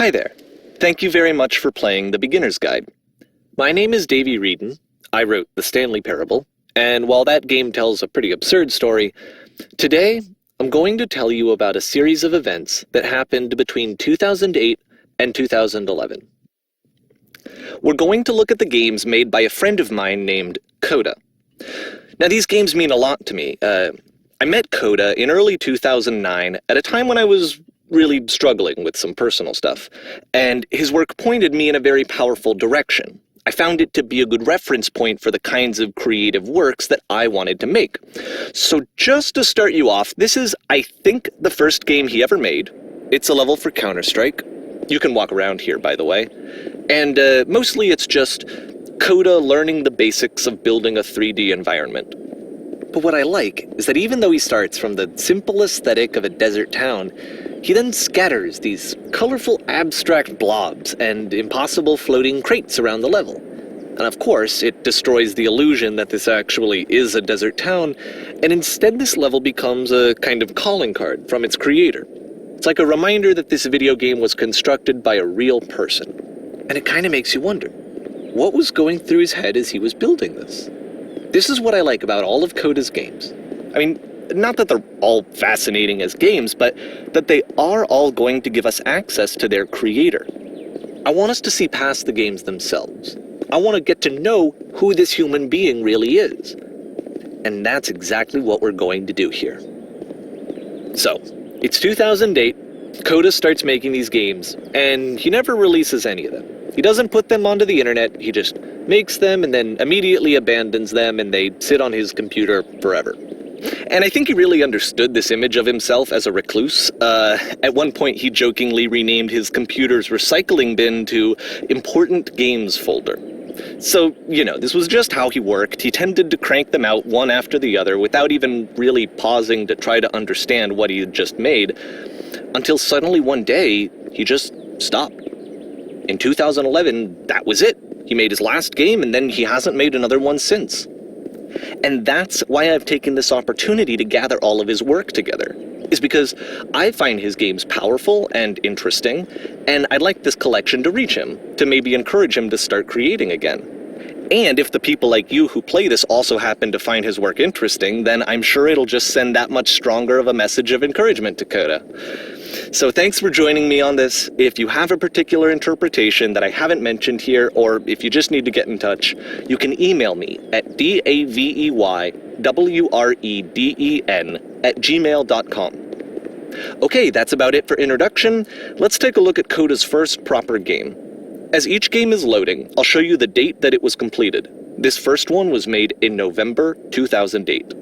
Hi there. Thank you very much for playing The Beginner's Guide. My name is Davey Wreden. I wrote The Stanley Parable, and while that game tells a pretty absurd story, today I'm going to tell you about a series of events that happened between 2008 and 2011. We're going to look at the games made by a friend of mine named Coda. Now, these games mean a lot to me. I met Coda in early 2009 at a time when I was really struggling with some personal stuff, and his work pointed me in a very powerful direction. I found it to be a good reference point for the kinds of creative works that I wanted to make. So just to start you off, this is, I think, the first game he ever made. It's a level for Counter-Strike. You can walk around here, by the way. And mostly it's just Coda learning the basics of building a 3D environment. But what I like is that even though he starts from the simple aesthetic of a desert town, he then scatters these colorful abstract blobs and impossible floating crates around the level. And of course, it destroys the illusion that this actually is a desert town, and instead this level becomes a kind of calling card from its creator. It's like a reminder that this video game was constructed by a real person. And it kind of makes you wonder, what was going through his head as he was building this? This is what I like about all of Coda's games. I mean, not that they're all fascinating as games, but that they are all going to give us access to their creator. I want us to see past the games themselves. I want to get to know who this human being really is. And that's exactly what we're going to do here. So, it's 2008, Coda starts making these games, and he never releases any of them. He doesn't put them onto the internet, he just makes them and then immediately abandons them, and they sit on his computer forever. And I think he really understood this image of himself as a recluse. At one point he jokingly renamed his computer's recycling bin to Important Games Folder. So, you know, this was just how he worked. He tended to crank them out one after the other without even really pausing to try to understand what he had just made, until suddenly one day he just stopped. In 2011, that was it. He made his last game, and then he hasn't made another one since. And that's why I've taken this opportunity to gather all of his work together, is because I find his games powerful and interesting, and I'd like this collection to reach him, to maybe encourage him to start creating again. And if the people like you who play this also happen to find his work interesting, then I'm sure it'll just send that much stronger of a message of encouragement to Coda. So thanks for joining me on this. If you have a particular interpretation that I haven't mentioned here, or if you just need to get in touch, you can email me at daveywreden@gmail.com. Okay, that's about it for introduction. Let's take a look at Coda's first proper game. As each game is loading, I'll show you the date that it was completed. This first one was made in November 2008.